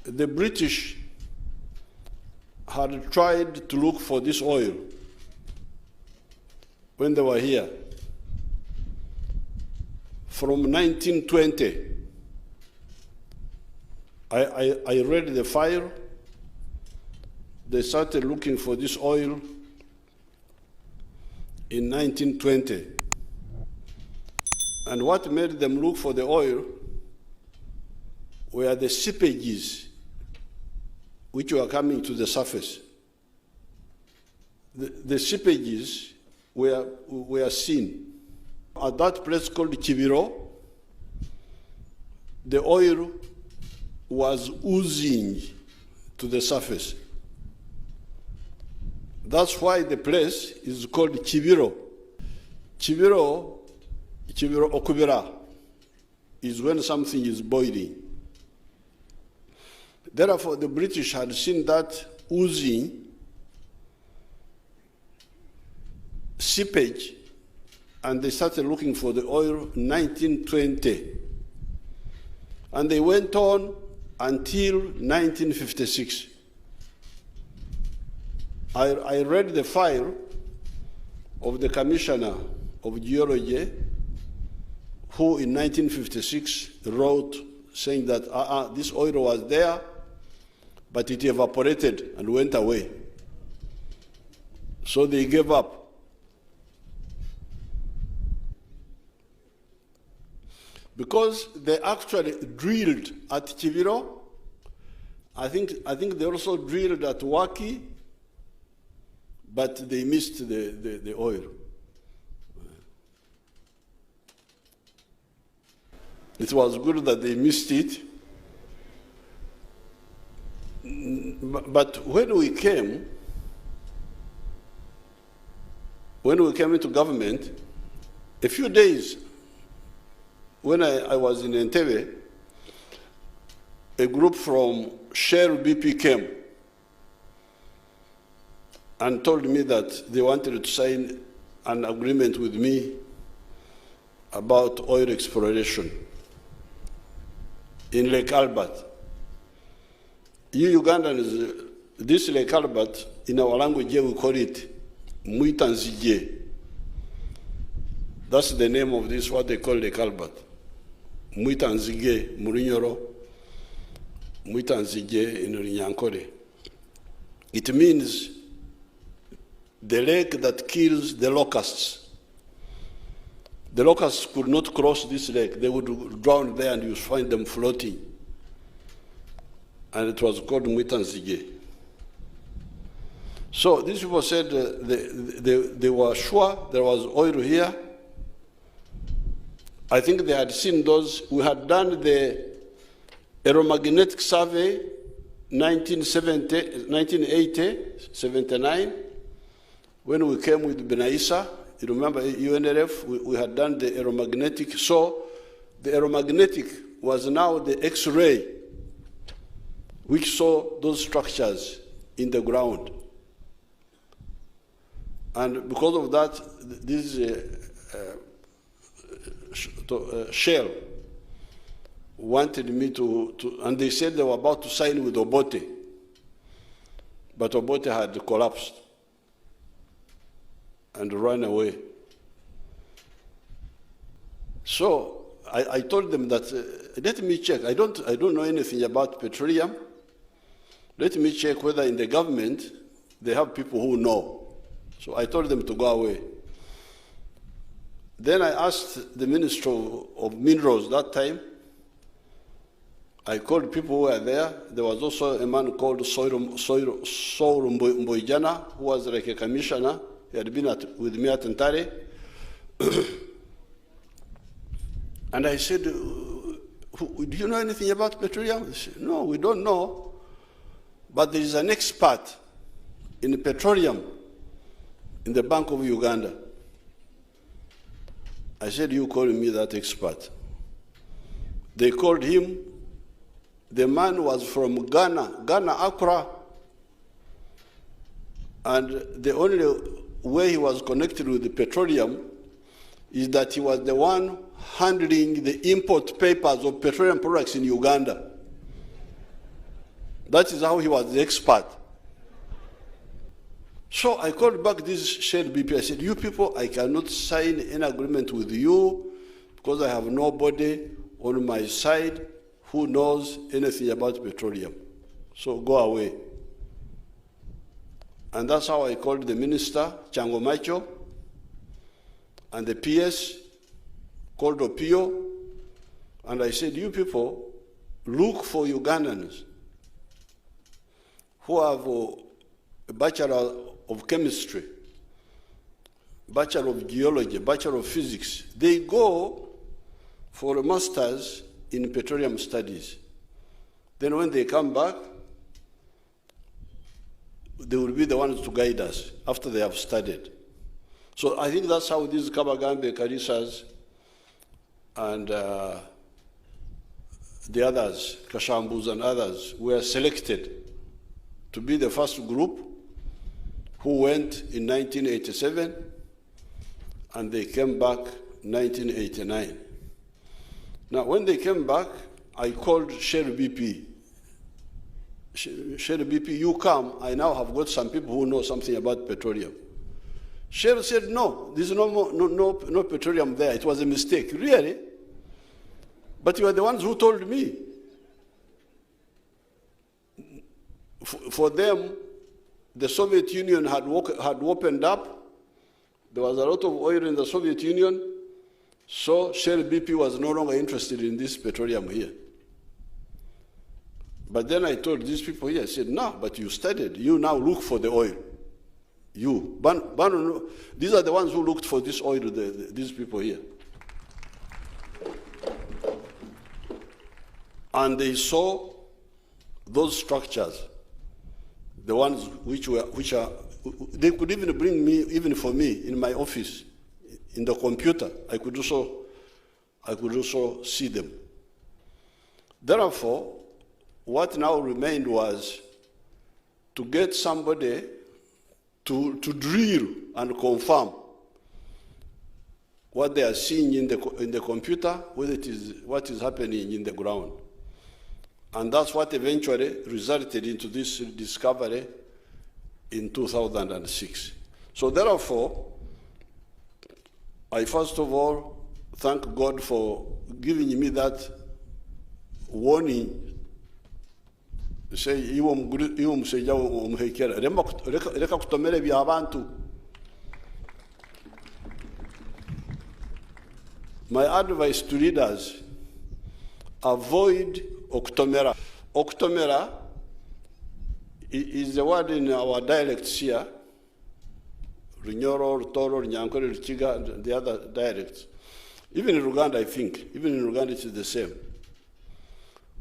The British had tried to look for this oil when they were here. From 1920, I read the file. They started looking for this oil in 1920. And what made them look for the oil were the seepages which were coming to the surface. The seepages were seen. At that place called Kibiro, the oil was oozing to the surface. That's why the place is called Kibiro. Kibiro okubira is when something is boiling. Therefore, the British had seen that oozing seepage, and they started looking for the oil in 1920. And they went on until 1956. I read the file of the Commissioner of Geology, who in 1956 wrote saying that this oil was there, but it evaporated and went away. So they gave up. Because they actually drilled at Kibiro, I think they also drilled at Waki, but they missed the oil. It was good that they missed it. But when we came into government, a few days when I was in Entebbe, a group from Shell BP came and told me that they wanted to sign an agreement with me about oil exploration in Lake Albert. You Ugandans, this Lake Albert, in our language here we call it Mwitanzige. That's the name of this, what they call Lake Albert. Mwitanzige, Murinyoro, Mwitanzige in Rinyankore. It means the lake that kills the locusts. The locusts could not cross this lake. They would drown there and you find them floating. And it was called Mwitanzige. So these people said they were sure there was oil here. I think they had seen those. We had done the aeromagnetic survey 1980, 79, when we came with Benaissa. You remember UNLF, we had done the aeromagnetic. So the aeromagnetic was now the X-ray, which saw those structures in the ground. And because of that, this Shell wanted me to, and they said they were about to sign with Obote, but Obote had collapsed and run away. So I told them that let me check. I don't know anything about petroleum. Let me check whether in the government they have people who know. So I told them to go away. Then I asked the Minister of Minerals that time. I called people who were there. There was also a man called Souru Mboijana, who was like a commissioner. He had been with me at Ntare. And I said, do you know anything about petroleum? They said, no, we don't know. But there is an expert in petroleum in the Bank of Uganda. I said, you call me that expert. They called him. The man was from Ghana, Accra. And the only way he was connected with the petroleum is that he was the one handling the import papers of petroleum products in Uganda. That is how he was the expert. So I called back this Shell BP. I said, you people, I cannot sign an agreement with you because I have nobody on my side who knows anything about petroleum. So go away. And that's how I called the minister, Chango Macho, and the PS called Opio, and I said, you people, look for Ugandans who have a Bachelor of Chemistry, Bachelor of Geology, Bachelor of Physics. They go for a master's in petroleum studies. Then when they come back, they will be the ones to guide us after they have studied. So I think that's how these Kabagambe, Karisas, and the others, Kashambus and others, were selected to be the first group who went in 1987, and they came back 1989. Now, when they came back, I called Shell BP. Shell BP, you come, I now have got some people who know something about petroleum. Shell said, no, there's no petroleum there. It was a mistake. Really? But you are the ones who told me. For them, the Soviet Union had opened up. There was a lot of oil in the Soviet Union. So Shell BP was no longer interested in this petroleum here. But then I told these people here, I said, no, but you studied. You now look for the oil. You. These are the ones who looked for this oil, these people here. And they saw those structures, the ones which are, they could even bring me, even for me, in my office, in the computer. I could also see them. Therefore, what now remained was to get somebody to drill and confirm what they are seeing in the computer, whether it is what is happening in the ground. And that's what eventually resulted into this discovery in 2006. So therefore, I first of all thank God for giving me that warning. Say, iwo musejja omuhekera leka kutomera ebyabantu. My advice to leaders, avoid okutomera. Okutomera is the word in our dialects here, Runyoro, Rutoro, Runyankore, Rukiga, and the other dialects. Even in Uganda, I think, even in Uganda it is the same.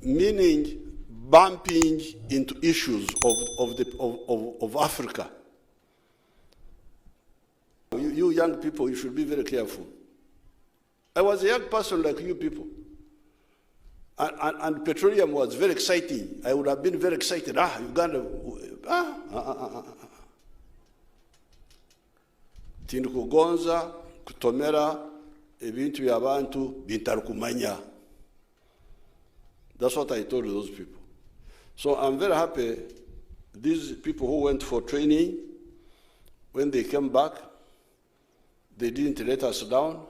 Meaning bumping into issues of Africa. You young people, you should be very careful. I was a young person like you people. And petroleum was very exciting. I would have been very excited. Uganda. Tindu kugonza, kutomera, ebintu yabantu, bintarukumanya. That's what I told those people. So I'm very happy these people who went for training, when they came back, they didn't let us down.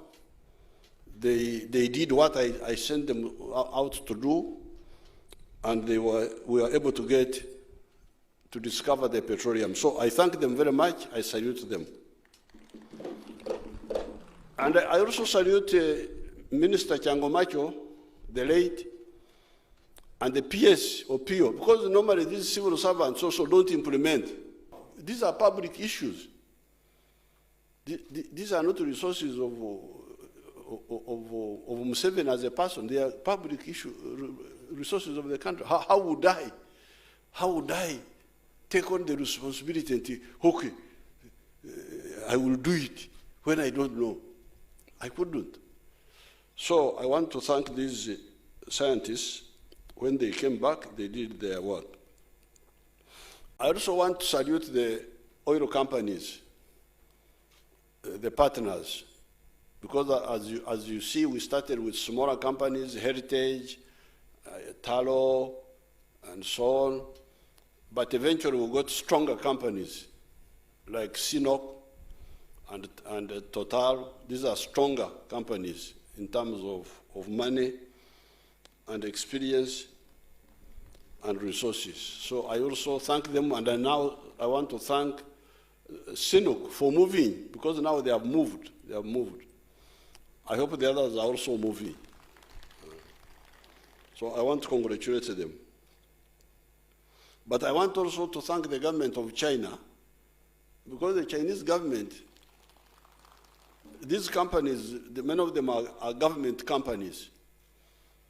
They did what I sent them out to do, and we were able to discover the petroleum. So I thank them very much. I salute them. And I also salute Minister Chango Macho, the late, and the PS or PO, because normally these civil servants also don't implement. These are public issues. These are not resources of Museveni as a person. They are public resources of the country. How would I take on the responsibility and think, okay, I will do it when I don't know? I couldn't. So I want to thank these scientists. When they came back, they did their work. I also want to salute the oil companies, the partners, because as you see, we started with smaller companies, Heritage, Talo, and so on. But eventually we got stronger companies like Cnooc and Total. These are stronger companies in terms of money and experience and resources. So I also thank them, and now I want to thank Cnooc for moving, because now they have moved. They have moved. I hope the others are also moving. So I want to congratulate them. But I want also to thank the government of China, because the Chinese government, these companies, many of them are government companies.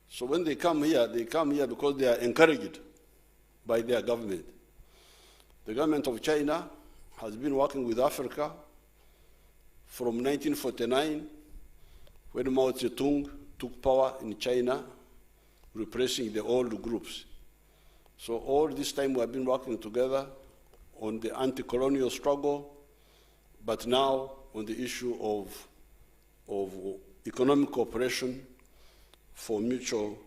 So when they come here because they are encouraged by their government. The government of China has been working with Africa from 1949, when Mao Zedong took power in China, repressing the old groups. So all this time we have been working together on the anti-colonial struggle, but now on the issue of economic cooperation for mutual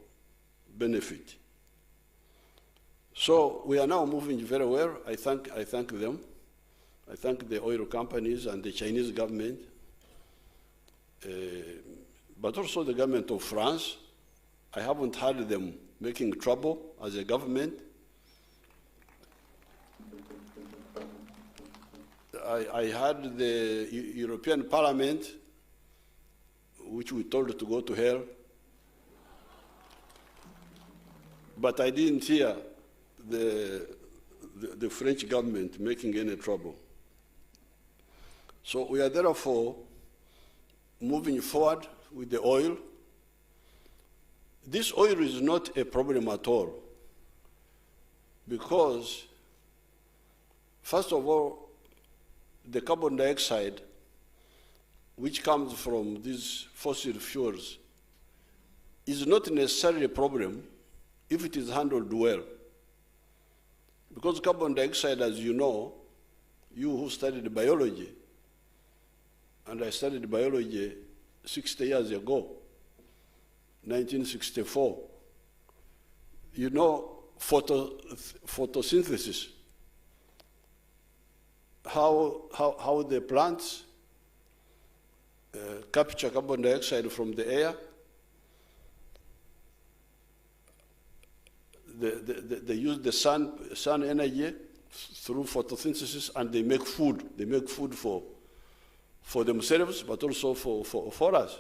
benefit. So we are now moving very well. I thank them. I thank the oil companies and the Chinese government, but also the government of France. I haven't heard them making trouble as a government. I heard the European Parliament, which we told to go to hell, but I didn't hear the French government making any trouble. So we are therefore moving forward with the oil. This oil is not a problem at all, because, first of all, the carbon dioxide, which comes from these fossil fuels, is not necessarily a problem if it is handled well. Because carbon dioxide, as you know, you who studied biology, and I studied biology 60 years ago, 1964. You know photosynthesis, how the plants capture carbon dioxide from the air. They use the sun energy through photosynthesis, and they make food. They make food for themselves, but also for us.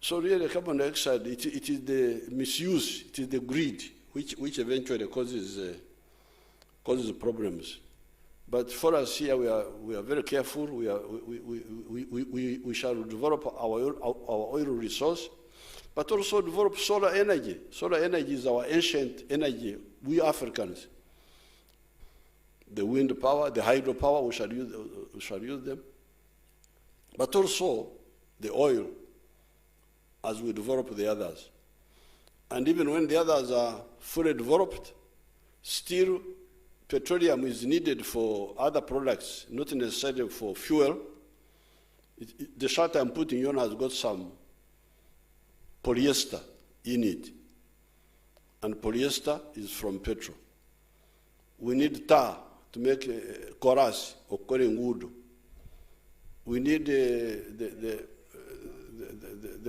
So really, carbon dioxide, it is the misuse, it is the greed, which eventually causes problems. But for us here, we are very careful. We shall develop our oil resource, but also develop solar energy. Solar energy is our ancient energy, we Africans. The wind power, the hydro power, we shall use them. But also the oil, as we develop the others. And even when the others are fully developed, still petroleum is needed for other products, not necessarily for fuel. The shirt I'm putting on has got some polyester in it, and polyester is from petrol. We need tar to make chorus or wood. We need the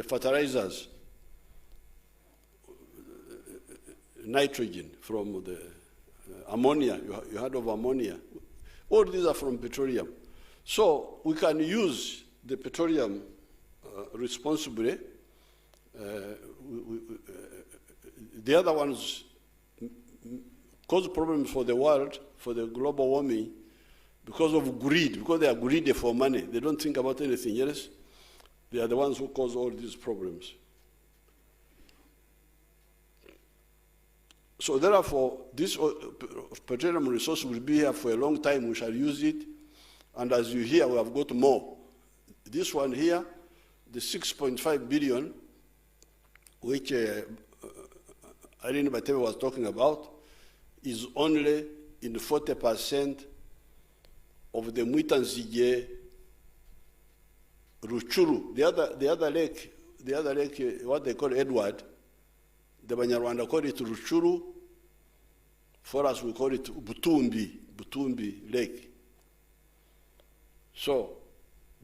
fertilizers, nitrogen from the ammonia. You heard of ammonia. All these are from petroleum. So we can use the petroleum responsibly. The other ones cause problems for the world, for the global warming, because of greed, because they are greedy for money. They don't think about anything else. They are the ones who cause all these problems. So therefore, this petroleum resource will be here for a long time. We shall use it. And as you hear, we have got more. This one here, the 6.5 billion, which Irene Batebe was talking about, is only in 40% of the Mwitanzige Ruchuru. The other lake, what they call Edward, the Banyarwanda call it Ruchuru, For us, we call it Butumbi Lake. So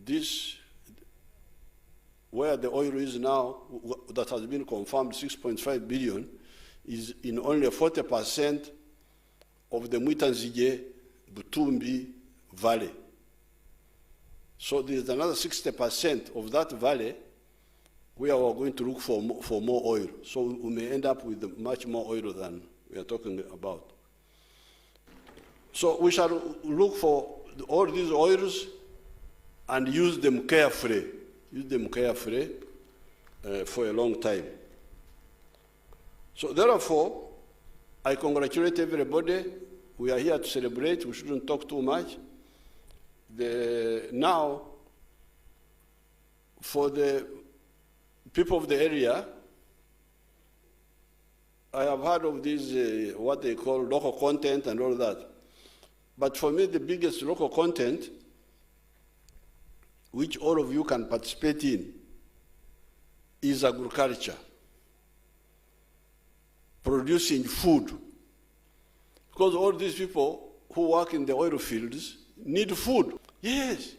this, where the oil is now, that has been confirmed, 6.5 billion, is in only 40% of the Mwitanzige Butumbi Valley. So there's another 60% of that valley where we're going to look for more oil. So we may end up with much more oil than we are talking about. So we shall look for all these oils and use them carefully. For a long time. So therefore, I congratulate everybody. We are here to celebrate. We shouldn't talk too much. Now, for the people of the area, I have heard of this, what they call local content and all that. But for me, the biggest local content, which all of you can participate in, is agriculture, producing food. Because all these people who work in the oil fields need food. Yes,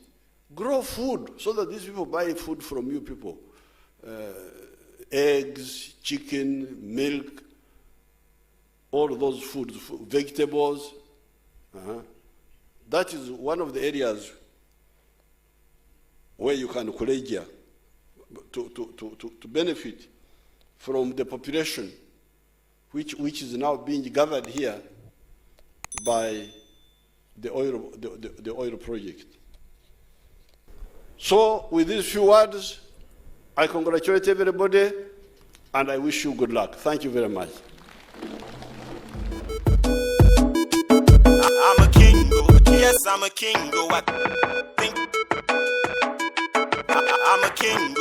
grow food so that these people buy food from you people. Eggs, chicken, milk, all those foods, vegetables. That is one of the areas where you can collegia to benefit from the population which is now being gathered here by the oil project. So with these few words, I congratulate everybody and I wish you good luck. Thank you very much. I'm a king, yes, I'm a king, I think I'm a king,